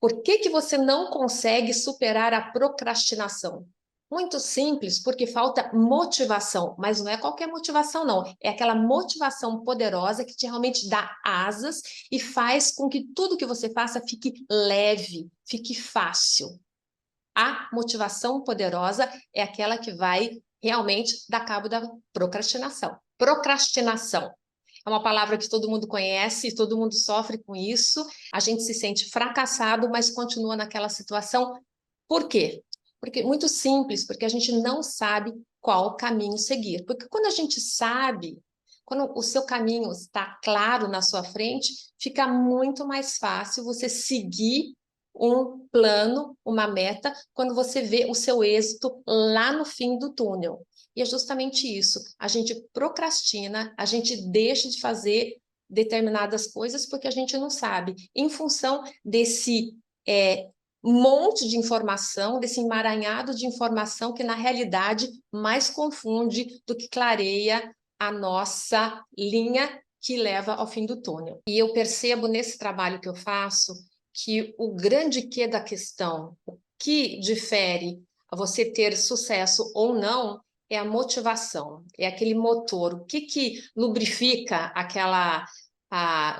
Por que que você não consegue superar a procrastinação? Muito simples, porque falta motivação, mas não é qualquer motivação, não. É aquela motivação poderosa que te realmente dá asas e faz com que tudo que você faça fique leve, fique fácil. A motivação poderosa é aquela que vai realmente dar cabo da procrastinação. Procrastinação é uma palavra que todo mundo conhece, todo mundo sofre com isso. A gente se sente fracassado, mas continua naquela situação. Por quê? Porque muito simples, porque a gente não sabe qual caminho seguir. Porque quando a gente sabe, quando o seu caminho está claro na sua frente, fica muito mais fácil você seguir um plano, uma meta, quando você vê o seu êxito lá no fim do túnel. E é justamente isso. A gente procrastina, a gente deixa de fazer determinadas coisas porque a gente não sabe. Em função desse monte de informação, desse emaranhado de informação que, na realidade, mais confunde do que clareia a nossa linha que leva ao fim do túnel. E eu percebo nesse trabalho que eu faço que o grande quê da questão, o que difere a você ter sucesso ou não, é a motivação, é aquele motor, o que lubrifica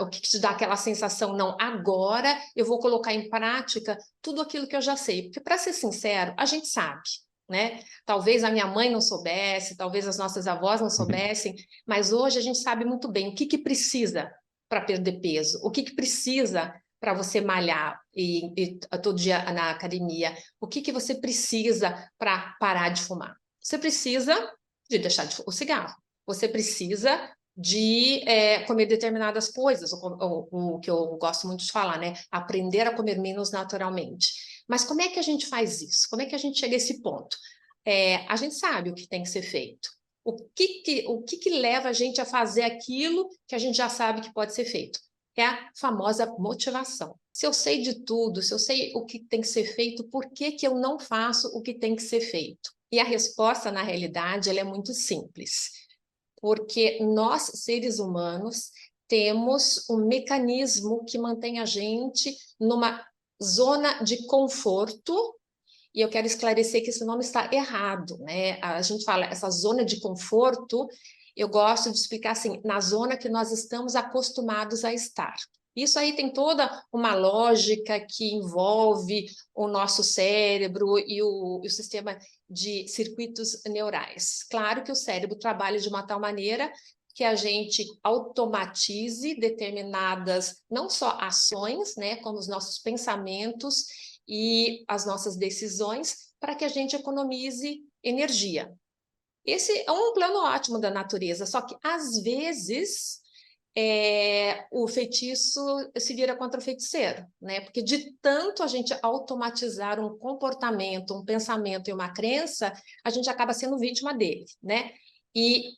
o que te dá aquela sensação, não, agora eu vou colocar em prática tudo aquilo que eu já sei, porque para ser sincero, a gente sabe, né? Talvez a minha mãe não soubesse, talvez as nossas avós não soubessem, mas hoje a gente sabe muito bem o que precisa para perder peso, o que precisa para você malhar e todo dia na academia, o que você precisa para parar de fumar? Você precisa de deixar o cigarro, você precisa de comer determinadas coisas, o que eu gosto muito de falar, né? Aprender a comer menos naturalmente. Mas como é que a gente faz isso? Como é que a gente chega a esse ponto? A gente sabe o que tem que ser feito. O que leva a gente a fazer aquilo que a gente já sabe que pode ser feito? É a famosa motivação. Se eu sei de tudo, se eu sei o que tem que ser feito, por que que eu não faço o que tem que ser feito? E a resposta, na realidade, ela é muito simples. Porque nós, seres humanos, temos um mecanismo que mantém a gente numa zona de conforto, e eu quero esclarecer que esse nome está errado, né? A gente fala essa zona de conforto, eu gosto de explicar assim, na zona que nós estamos acostumados a estar. Isso aí tem toda uma lógica que envolve o nosso cérebro e o sistema de circuitos neurais. Claro que o cérebro trabalha de uma tal maneira que a gente automatize determinadas, não só ações, né, como os nossos pensamentos e as nossas decisões, para que a gente economize energia. Esse é um plano ótimo da natureza, só que às vezes o feitiço se vira contra o feiticeiro, né? Porque de tanto a gente automatizar um comportamento, um pensamento e uma crença, a gente acaba sendo vítima dele, né? E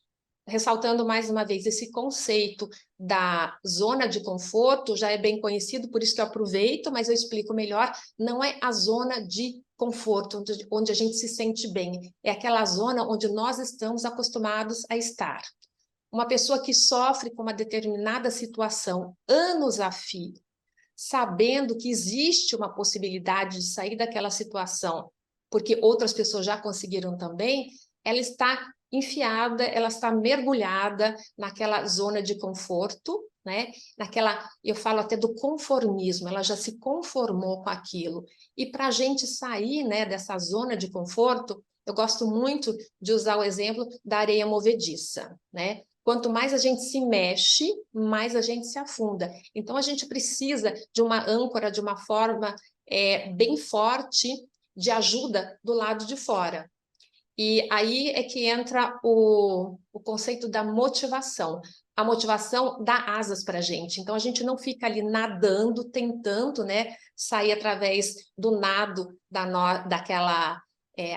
ressaltando mais uma vez esse conceito da zona de conforto, já é bem conhecido, por isso que eu aproveito, mas eu explico melhor, não é a zona de conforto, onde a gente se sente bem, é aquela zona onde nós estamos acostumados a estar. Uma pessoa que sofre com uma determinada situação anos a fio, sabendo que existe uma possibilidade de sair daquela situação, porque outras pessoas já conseguiram também, ela está enfiada, ela está mergulhada naquela zona de conforto, né? Eu falo até do conformismo, ela já se conformou com aquilo. E para a gente sair, né, dessa zona de conforto, eu gosto muito de usar o exemplo da areia movediça, né? Quanto mais a gente se mexe, mais a gente se afunda. Então, a gente precisa de uma âncora, de uma forma bem forte de ajuda do lado de fora. E aí é que entra o conceito da motivação. A motivação dá asas para a gente. Então, a gente não fica ali nadando, tentando, né, sair através do nado daquela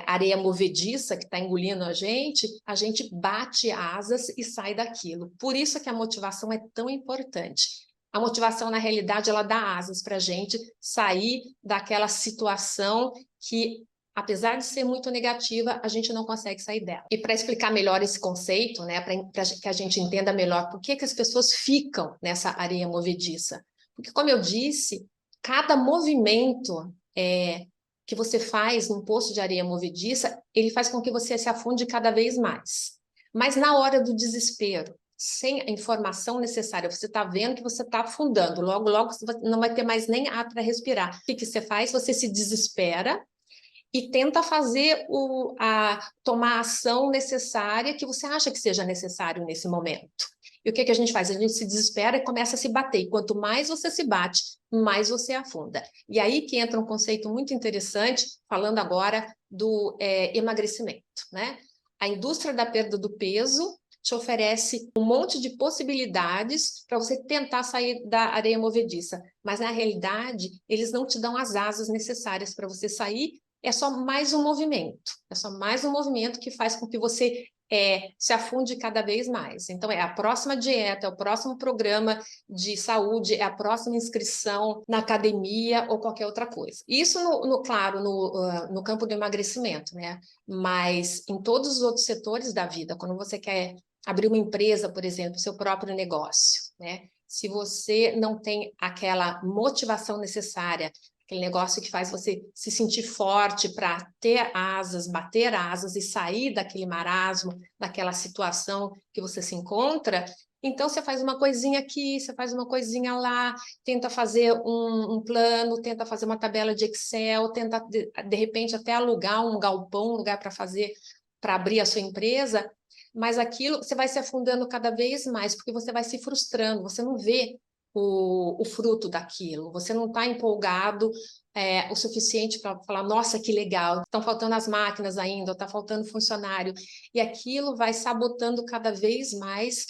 areia movediça que está engolindo a gente bate asas e sai daquilo. Por isso que a motivação é tão importante. A motivação, na realidade, ela dá asas para a gente sair daquela situação que, apesar de ser muito negativa, a gente não consegue sair dela. E para explicar melhor esse conceito, né, para que a gente entenda melhor por que as pessoas ficam nessa areia movediça. Porque, como eu disse, Cada movimento que você faz num poço de areia movediça, ele faz com que você se afunde cada vez mais. Mas na hora do desespero, sem a informação necessária, você está vendo que você está afundando, logo, logo você não vai ter mais nem ar para respirar. O que você faz? Você se desespera e tenta fazer tomar a ação necessária que você acha que seja necessário nesse momento. E o que a gente faz? A gente se desespera e começa a se bater. E quanto mais você se bate, mais você afunda. E aí que entra um conceito muito interessante, falando agora do emagrecimento, né? A indústria da perda do peso te oferece um monte de possibilidades para você tentar sair da areia movediça. Mas, na realidade, eles não te dão as asas necessárias para você sair. É só mais um movimento. É só mais um movimento que faz com que você se afunde cada vez mais. Então, é a próxima dieta, é o próximo programa de saúde, é a próxima inscrição na academia ou qualquer outra coisa. Isso, claro, no campo do emagrecimento, né? Mas em todos os outros setores da vida, quando você quer abrir uma empresa, por exemplo, seu próprio negócio, né? Se você não tem aquela motivação necessária, aquele negócio que faz você se sentir forte para ter asas, bater asas e sair daquele marasmo, daquela situação que você se encontra, então você faz uma coisinha aqui, você faz uma coisinha lá, tenta fazer um plano, tenta fazer uma tabela de Excel, tenta de repente até alugar um galpão, um lugar para fazer, para abrir a sua empresa, mas aquilo você vai se afundando cada vez mais, porque você vai se frustrando, você não vê o fruto daquilo, você não está empolgado o suficiente para falar, nossa, que legal, estão faltando as máquinas ainda, está faltando funcionário, e aquilo vai sabotando cada vez mais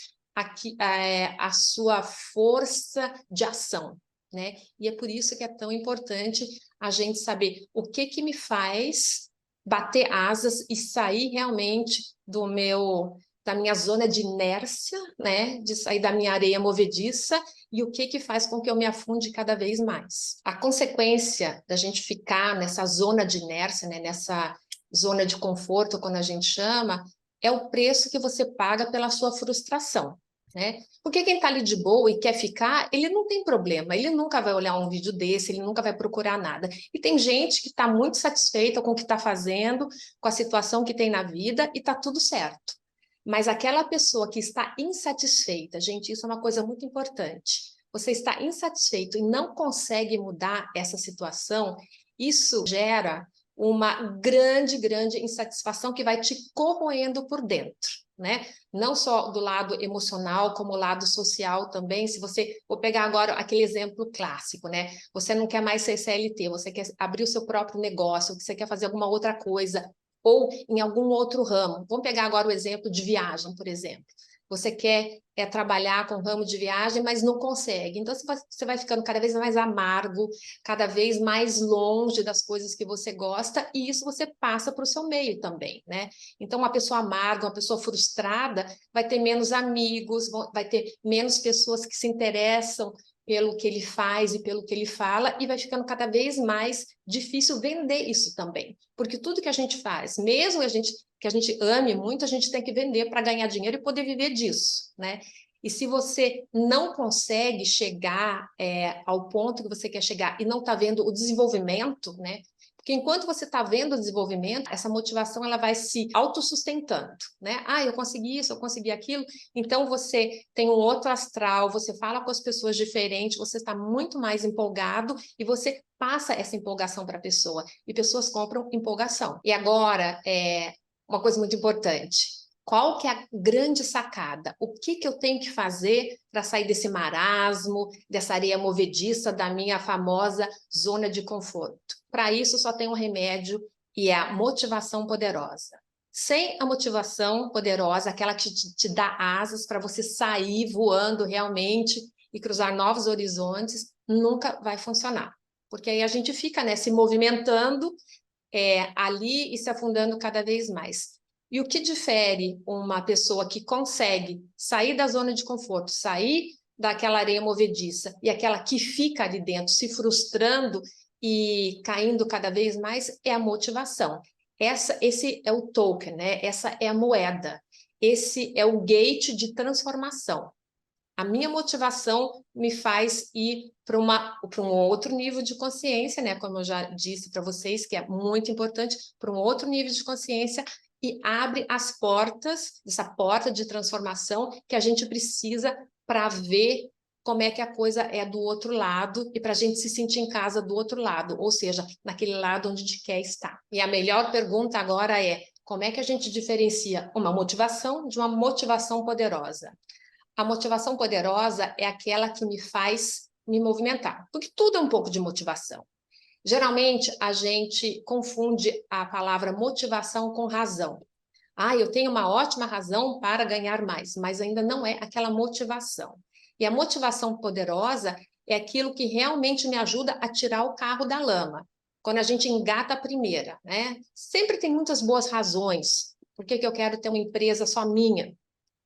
a sua força de ação, né? E é por isso que é tão importante a gente saber o que me faz bater asas e sair realmente da minha zona de inércia, né, de sair da minha areia movediça, e o que faz com que eu me afunde cada vez mais. A consequência da gente ficar nessa zona de inércia, né, nessa zona de conforto, quando a gente chama, é o preço que você paga pela sua frustração, né? Porque quem está ali de boa e quer ficar, ele não tem problema, ele nunca vai olhar um vídeo desse, ele nunca vai procurar nada. E tem gente que está muito satisfeita com o que está fazendo, com a situação que tem na vida, e está tudo certo. Mas aquela pessoa que está insatisfeita, gente, isso é uma coisa muito importante. Você está insatisfeito e não consegue mudar essa situação, isso gera uma grande, grande insatisfação que vai te corroendo por dentro, né? Não só do lado emocional, como o lado social também. Se você, vou pegar agora aquele exemplo clássico, né? Você não quer mais ser CLT, você quer abrir o seu próprio negócio, você quer fazer alguma outra coisa, ou em algum outro ramo. Vamos pegar agora o exemplo de viagem, por exemplo. Você quer trabalhar com o ramo de viagem, mas não consegue. Então, você vai ficando cada vez mais amargo, cada vez mais longe das coisas que você gosta, e isso você passa para o seu meio também, né? Então, uma pessoa amarga, uma pessoa frustrada, vai ter menos amigos, vai ter menos pessoas que se interessam pelo que ele faz e pelo que ele fala, e vai ficando cada vez mais difícil vender isso também. Porque tudo que a gente faz, mesmo que a gente ame muito, a gente tem que vender para ganhar dinheiro e poder viver disso, né? E se você não consegue chegar ao ponto que você quer chegar e não está vendo o desenvolvimento, né? Porque enquanto você está vendo o desenvolvimento, essa motivação ela vai se autossustentando, né? Ah, eu consegui isso, eu consegui aquilo. Então você tem um outro astral, você fala com as pessoas diferentes, você está muito mais empolgado e você passa essa empolgação para a pessoa. E pessoas compram empolgação. E agora, uma coisa muito importante. Qual que é a grande sacada? O que eu tenho que fazer para sair desse marasmo, dessa areia movediça, da minha famosa zona de conforto? Para isso, só tem um remédio e é a motivação poderosa. Sem a motivação poderosa, aquela que te dá asas para você sair voando realmente e cruzar novos horizontes, nunca vai funcionar. Porque aí a gente fica, né, se movimentando ali e se afundando cada vez mais. E o que difere uma pessoa que consegue sair da zona de conforto, sair daquela areia movediça, e aquela que fica ali dentro se frustrando e caindo cada vez mais, é a motivação. Esse é o token, né? Essa é a moeda. Esse é o gate de transformação. A minha motivação me faz ir para um outro nível de consciência, né? Como eu já disse para vocês, que é muito importante, para um outro nível de consciência e abre as portas, essa porta de transformação que a gente precisa para ver como é que a coisa é do outro lado e para a gente se sentir em casa do outro lado, ou seja, naquele lado onde a gente quer estar. E a melhor pergunta agora é: como é que a gente diferencia uma motivação de uma motivação poderosa? A motivação poderosa é aquela que me faz me movimentar, porque tudo é um pouco de motivação. Geralmente, a gente confunde a palavra motivação com razão. Ah, eu tenho uma ótima razão para ganhar mais, mas ainda não é aquela motivação. E a motivação poderosa é aquilo que realmente me ajuda a tirar o carro da lama. Quando a gente engata a primeira, né? Sempre tem muitas boas razões. Por que que eu quero ter uma empresa só minha?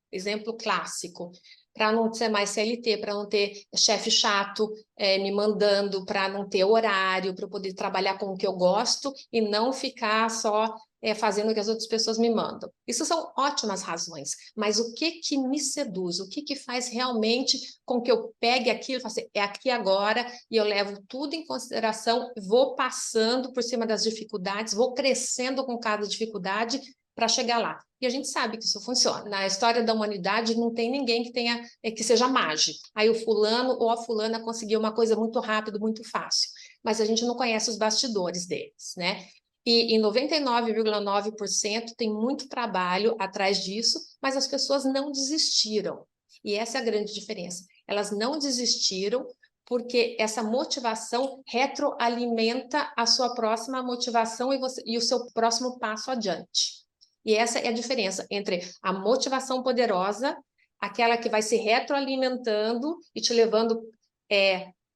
Exemplo clássico, para não ser mais CLT, para não ter chefe chato me mandando, para não ter horário, para eu poder trabalhar com o que eu gosto e não ficar só fazendo o que as outras pessoas me mandam. Isso são ótimas razões, mas o que que me seduz? O que que faz realmente com que eu pegue aquilo e fale assim, é aqui agora, e eu levo tudo em consideração, vou passando por cima das dificuldades, vou crescendo com cada dificuldade para chegar lá. E a gente sabe que isso funciona. Na história da humanidade não tem ninguém que tenha que seja mágico. Aí o fulano ou a fulana conseguiu uma coisa muito rápido, muito fácil. Mas a gente não conhece os bastidores deles, né? E em 99,9% tem muito trabalho atrás disso, mas as pessoas não desistiram. E essa é a grande diferença. Elas não desistiram porque essa motivação retroalimenta a sua próxima motivação e o seu próximo passo adiante. E essa é a diferença entre a motivação poderosa, aquela que vai se retroalimentando e te levando,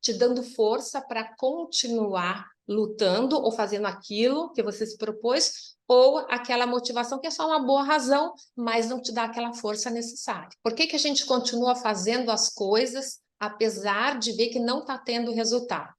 te dando força para continuar lutando ou fazendo aquilo que você se propôs, ou aquela motivação que é só uma boa razão, mas não te dá aquela força necessária. Por que que a gente continua fazendo as coisas, apesar de ver que não está tendo resultado?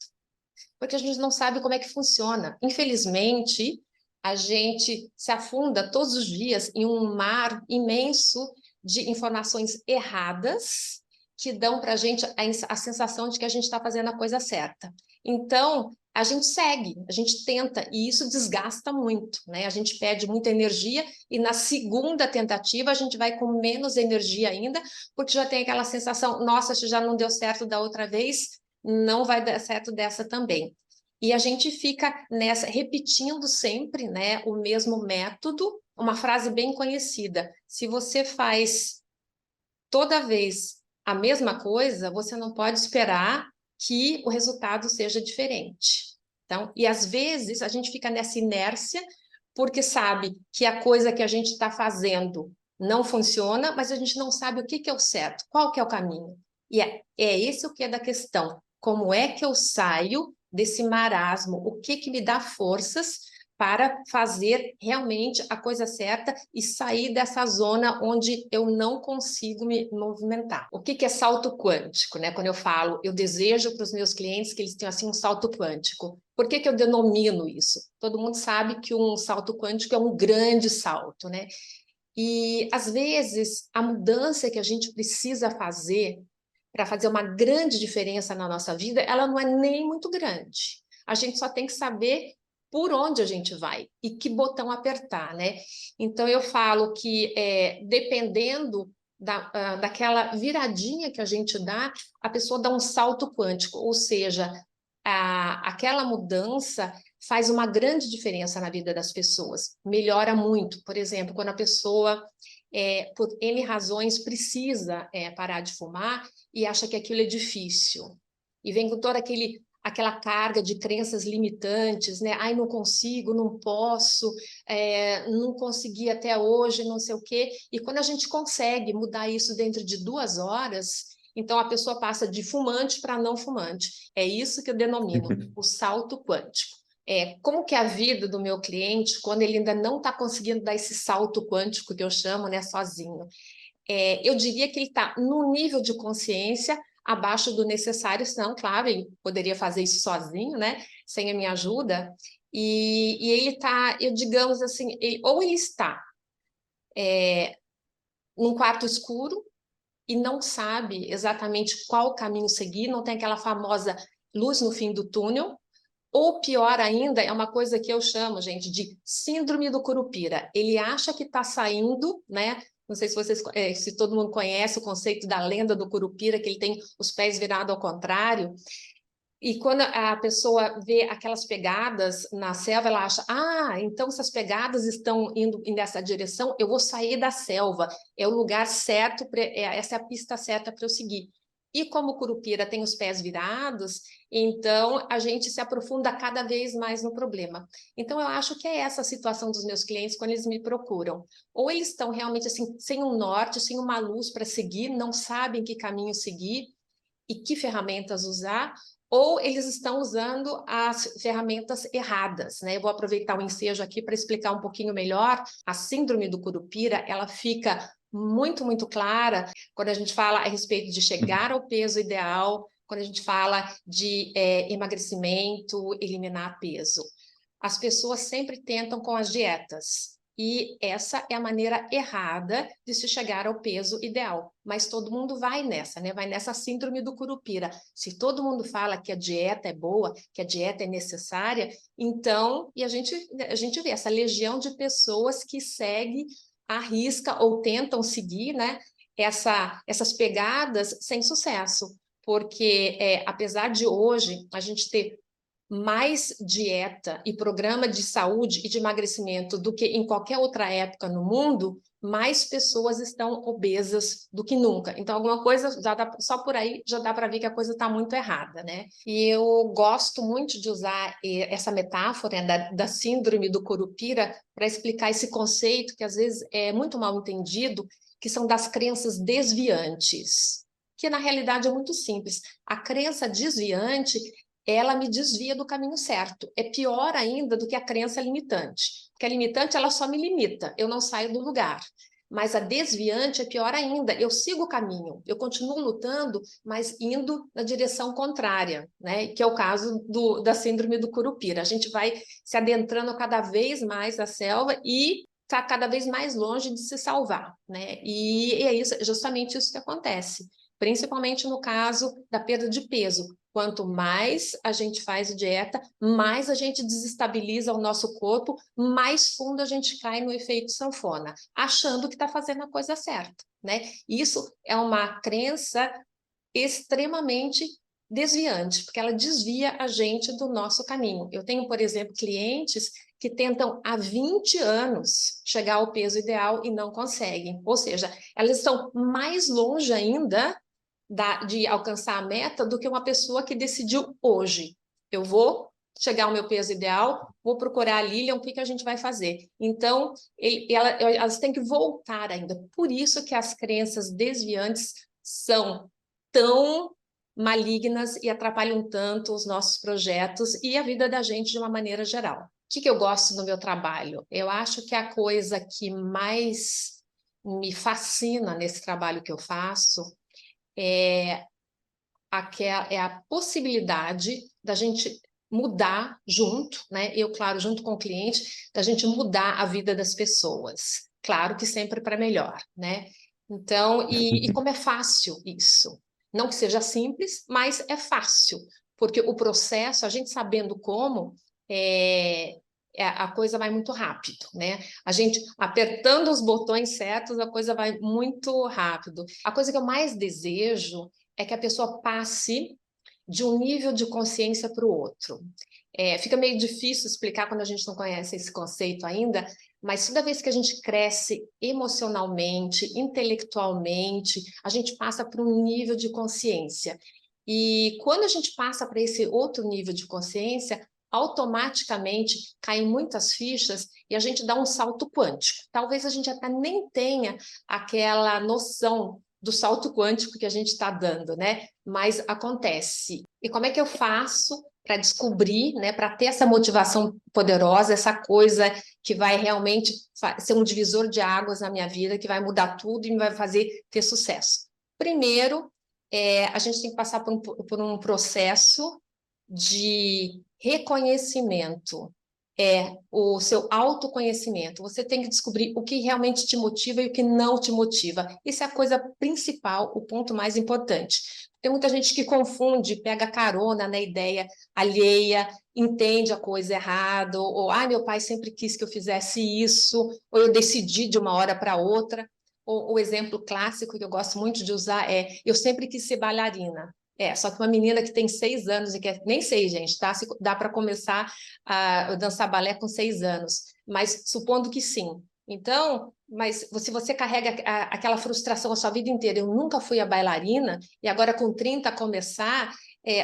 Porque a gente não sabe como é que funciona. Infelizmente, a gente se afunda todos os dias em um mar imenso de informações erradas que dão para a gente a sensação de que a gente está fazendo a coisa certa. Então, a gente segue, a gente tenta, e isso desgasta muito, né? A gente perde muita energia e na segunda tentativa a gente vai com menos energia ainda, porque já tem aquela sensação, nossa, isso já não deu certo da outra vez, não vai dar certo dessa também. E a gente fica nessa, repetindo sempre, né, o mesmo método, uma frase bem conhecida. Se você faz toda vez a mesma coisa, você não pode esperar que o resultado seja diferente. Então, e às vezes a gente fica nessa inércia porque sabe que a coisa que a gente está fazendo não funciona, mas a gente não sabe o que que é o certo, qual que é o caminho. E é esse o que é da questão. Como é que eu saio desse marasmo? O que que me dá forças para fazer realmente a coisa certa e sair dessa zona onde eu não consigo me movimentar. O que que é salto quântico, né? Quando eu falo, eu desejo para os meus clientes que eles tenham assim um salto quântico. Por que que eu denomino isso? Todo mundo sabe que um salto quântico é um grande salto, né? E às vezes a mudança que a gente precisa fazer para fazer uma grande diferença na nossa vida, ela não é nem muito grande. A gente só tem que saber por onde a gente vai e que botão apertar, né? Então eu falo que dependendo daquela viradinha que a gente dá, a pessoa dá um salto quântico, ou seja, aquela mudança faz uma grande diferença na vida das pessoas, melhora muito. Por exemplo, quando a pessoa, por N razões, precisa parar de fumar e acha que aquilo é difícil, e vem com toda aquela carga de crenças limitantes, né? Ai, não consigo, não posso, não consegui até hoje, não sei o quê. E quando a gente consegue mudar isso dentro de 2 horas, então a pessoa passa de fumante para não fumante. É isso que eu denomino o salto quântico. Como que é a vida do meu cliente quando ele ainda não está conseguindo dar esse salto quântico que eu chamo, né, sozinho? Eu diria que ele está num nível de consciência abaixo do necessário, senão, claro, ele poderia fazer isso sozinho, né, sem a minha ajuda, e ele está, eu digamos assim, ou ele está num quarto escuro, e não sabe exatamente qual caminho seguir, não tem aquela famosa luz no fim do túnel, ou pior ainda, é uma coisa que eu chamo, gente, de síndrome do Curupira. Ele acha que está saindo, né? Não sei se vocês, se todo mundo conhece o conceito da lenda do Curupira, que ele tem os pés virados ao contrário. E quando a pessoa vê aquelas pegadas na selva, ela acha, então essas pegadas estão indo nessa direção, eu vou sair da selva, é o lugar certo, essa é a pista certa para eu seguir. E como o Curupira tem os pés virados, então a gente se aprofunda cada vez mais no problema. Então eu acho que é essa a situação dos meus clientes quando eles me procuram. Ou eles estão realmente assim, sem um norte, sem uma luz para seguir, não sabem que caminho seguir e que ferramentas usar, ou eles estão usando as ferramentas erradas, né? Eu vou aproveitar o ensejo aqui para explicar um pouquinho melhor. A síndrome do Curupira, ela fica muito clara quando a gente fala a respeito de chegar ao peso ideal, quando a gente fala de emagrecimento, eliminar peso. As pessoas sempre tentam com as dietas, e essa é a maneira errada de se chegar ao peso ideal. Mas todo mundo vai nessa, né? Vai nessa síndrome do Curupira. Se todo mundo fala que a dieta é boa, que a dieta é necessária, então, e a gente vê essa legião de pessoas que segue à risca ou tentam seguir, né? Essas pegadas sem sucesso. Porque, apesar de hoje a gente ter mais dieta e programa de saúde e de emagrecimento do que em qualquer outra época no mundo, mais pessoas estão obesas do que nunca. Então, alguma coisa, só por aí já dá para ver que a coisa está muito errada, né? E eu gosto muito de usar essa metáfora, né, da síndrome do Curupira para explicar esse conceito que às vezes é muito mal entendido, que são das crenças desviantes, que na realidade é muito simples. A crença desviante, ela me desvia do caminho certo. É pior ainda do que a crença limitante. Porque a limitante, ela só me limita, eu não saio do lugar. Mas a desviante é pior ainda, eu sigo o caminho, eu continuo lutando, mas indo na direção contrária, né? Que é o caso da síndrome do Curupira. A gente vai se adentrando cada vez mais na selva e está cada vez mais longe de se salvar, né? E é isso, justamente isso que acontece, principalmente no caso da perda de peso. Quanto mais a gente faz dieta, mais a gente desestabiliza o nosso corpo, mais fundo a gente cai no efeito sanfona, achando que está fazendo a coisa certa, né? Isso é uma crença extremamente desviante, porque ela desvia a gente do nosso caminho. Eu tenho, por exemplo, clientes que tentam há 20 anos chegar ao peso ideal e não conseguem. Ou seja, elas estão mais longe ainda de alcançar a meta do que uma pessoa que decidiu hoje. Eu vou chegar ao meu peso ideal, vou procurar a Lilian, o que a gente vai fazer? Então, elas têm que voltar ainda. Por isso que as crenças desviantes são tão malignas e atrapalham tanto os nossos projetos e a vida da gente de uma maneira geral. O que eu gosto no meu trabalho? Eu acho que a coisa que mais me fascina nesse trabalho que eu faço é a possibilidade da gente mudar junto, né? Eu, claro, junto com o cliente, da gente mudar a vida das pessoas. Claro que sempre para melhor, né? Então, e como é fácil isso? Não que seja simples, mas é fácil, porque o processo, a gente sabendo como, a coisa vai muito rápido, né? A gente apertando os botões certos, a coisa vai muito rápido. A coisa que eu mais desejo é que a pessoa passe de um nível de consciência para o outro. Fica meio difícil explicar quando a gente não conhece esse conceito ainda, mas toda vez que a gente cresce emocionalmente, intelectualmente, a gente passa para um nível de consciência. E quando a gente passa para esse outro nível de consciência, automaticamente caem muitas fichas e a gente dá um salto quântico. Talvez a gente até nem tenha aquela noção do salto quântico que a gente está dando, né? Mas acontece. E como é que eu faço para descobrir, né, para ter essa motivação poderosa, essa coisa que vai realmente ser um divisor de águas na minha vida, que vai mudar tudo e me vai fazer ter sucesso? Primeiro, a gente tem que passar por um processo de reconhecimento é o seu autoconhecimento. Você tem que descobrir o que realmente te motiva e o que não te motiva. Isso é a coisa principal, o ponto mais importante. Tem muita gente que confunde, pega carona na ideia alheia, entende a coisa errado, ou meu pai sempre quis que eu fizesse isso, ou eu decidi de uma hora para outra. O exemplo clássico que eu gosto muito de usar é: eu sempre quis ser bailarina. Só que uma menina que tem 6 anos e que nem sei, gente, tá? Se dá para começar a dançar balé com 6 anos, mas supondo que sim. Então, mas se você carrega aquela frustração a sua vida inteira, eu nunca fui a bailarina, e agora com 30 começar,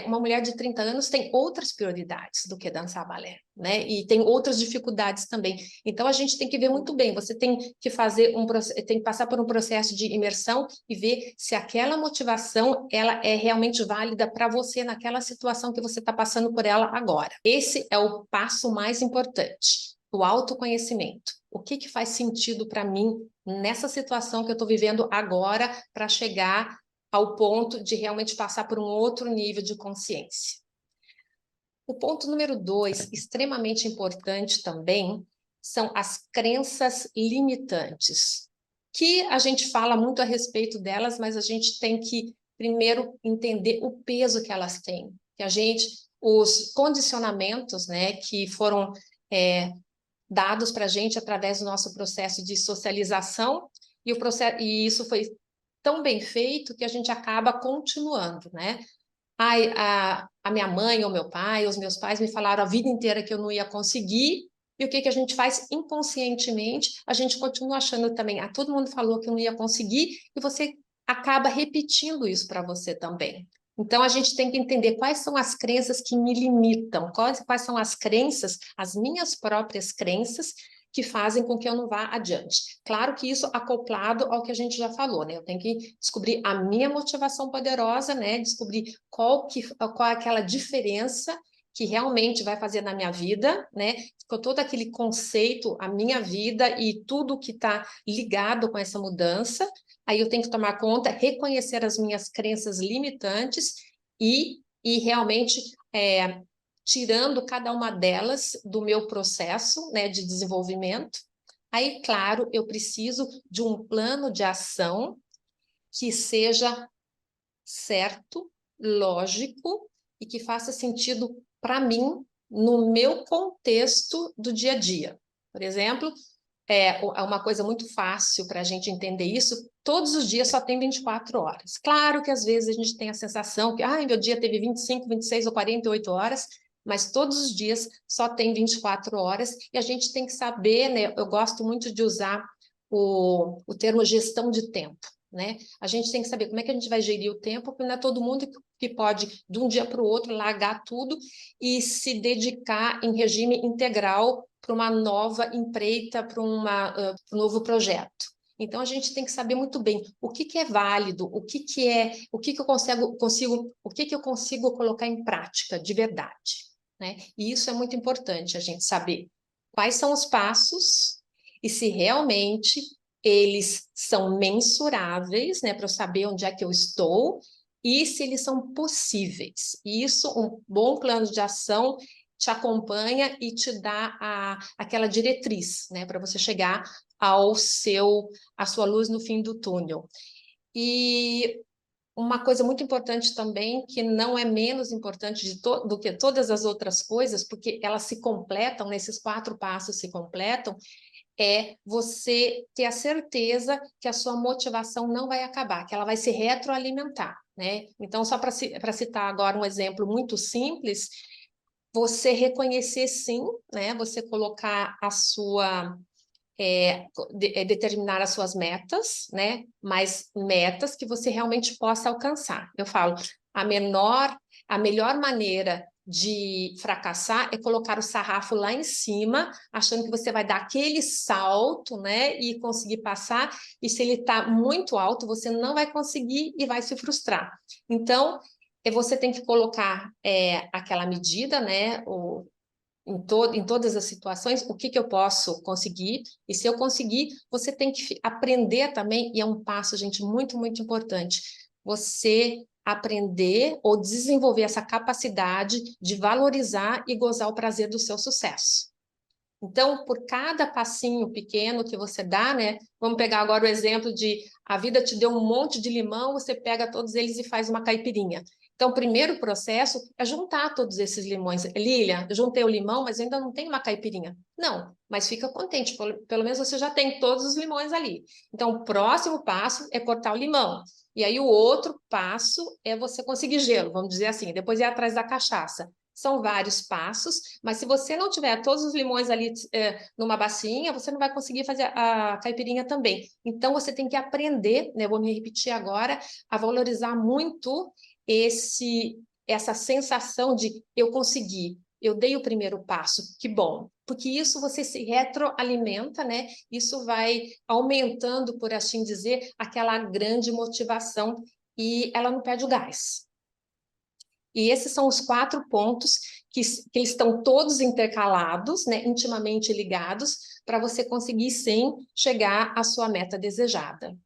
uma mulher de 30 anos tem outras prioridades do que dançar balé, né? E tem outras dificuldades também. Então, a gente tem que ver muito bem, você tem que tem que passar por um processo de imersão e ver se aquela motivação ela é realmente válida para você naquela situação que você está passando por ela agora. Esse é o passo mais importante, o autoconhecimento. O que faz sentido para mim nessa situação que eu estou vivendo agora para chegar ao ponto de realmente passar por um outro nível de consciência. O ponto número 2, extremamente importante também, são as crenças limitantes, que a gente fala muito a respeito delas, mas a gente tem que primeiro entender o peso que elas têm, os condicionamentos, né, que foram dados para a gente através do nosso processo de socialização, e isso foi tão bem feito que a gente acaba continuando, né? A minha mãe ou meu pai, os meus pais me falaram a vida inteira que eu não ia conseguir, e o que a gente faz inconscientemente? A gente continua achando também, todo mundo falou que eu não ia conseguir, e você acaba repetindo isso para você também. Então, a gente tem que entender quais são as crenças que me limitam, quais são as crenças, as minhas próprias crenças, que fazem com que eu não vá adiante. Claro que isso acoplado ao que a gente já falou, né? Eu tenho que descobrir a minha motivação poderosa, né? Descobrir qual é aquela diferença que realmente vai fazer na minha vida, né? Com todo aquele conceito, a minha vida e tudo que está ligado com essa mudança. Aí eu tenho que tomar conta, reconhecer as minhas crenças limitantes e realmente tirando cada uma delas do meu processo, né, de desenvolvimento. Aí, claro, eu preciso de um plano de ação que seja certo, lógico e que faça sentido para mim no meu contexto do dia a dia. Por exemplo, uma coisa muito fácil para a gente entender isso: todos os dias só tem 24 horas. Claro que às vezes a gente tem a sensação que meu dia teve 25, 26 ou 48 horas, mas todos os dias só tem 24 horas, e a gente tem que saber, né? Eu gosto muito de usar o termo gestão de tempo, né? A gente tem que saber como é que a gente vai gerir o tempo, porque não é todo mundo que pode, de um dia para o outro, largar tudo e se dedicar em regime integral para uma nova empreita, para um novo projeto. Então, a gente tem que saber muito bem o que é válido, o que eu consigo colocar em prática de verdade, né? E isso é muito importante, a gente saber quais são os passos e se realmente eles são mensuráveis, né, para eu saber onde é que eu estou e se eles são possíveis. E isso, um bom plano de ação te acompanha e te dá aquela diretriz, né, para você chegar à sua luz no fim do túnel. E uma coisa muito importante também, que não é menos importante do que todas as outras coisas, porque elas se completam, nesses 4 passos se completam, é você ter a certeza que a sua motivação não vai acabar, que ela vai se retroalimentar, né? Então, só para citar agora um exemplo muito simples, você reconhecer sim, né? Você colocar determinar as suas metas, né? Mas metas que você realmente possa alcançar. Eu falo, a melhor maneira de fracassar é colocar o sarrafo lá em cima, achando que você vai dar aquele salto, né, e conseguir passar, e se ele está muito alto, você não vai conseguir e vai se frustrar. Então, você tem que colocar aquela medida, né, em todas as situações, o que eu posso conseguir, e se eu conseguir, você tem que aprender também, e é um passo, gente, muito, muito importante, você aprender ou desenvolver essa capacidade de valorizar e gozar o prazer do seu sucesso. Então, por cada passinho pequeno que você dá, né? Vamos pegar agora o exemplo de a vida te deu um monte de limão, você pega todos eles e faz uma caipirinha. Então, o primeiro processo é juntar todos esses limões. Lília, eu juntei o limão, mas ainda não tenho uma caipirinha. Não, mas fica contente, pelo menos você já tem todos os limões ali. Então, o próximo passo é cortar o limão. E aí, o outro passo é você conseguir gelo, vamos dizer assim, depois ir atrás da cachaça. São vários passos, mas se você não tiver todos os limões ali numa bacinha, você não vai conseguir fazer a caipirinha também. Então, você tem que aprender, né? Vou me repetir agora, a valorizar muito essa sensação de eu consegui, eu dei o primeiro passo, que bom. Porque isso você se retroalimenta, né? Isso vai aumentando, por assim dizer, aquela grande motivação e ela não perde o gás. E esses são os 4 pontos que estão todos intercalados, né, intimamente ligados, para você conseguir, sim, chegar à sua meta desejada.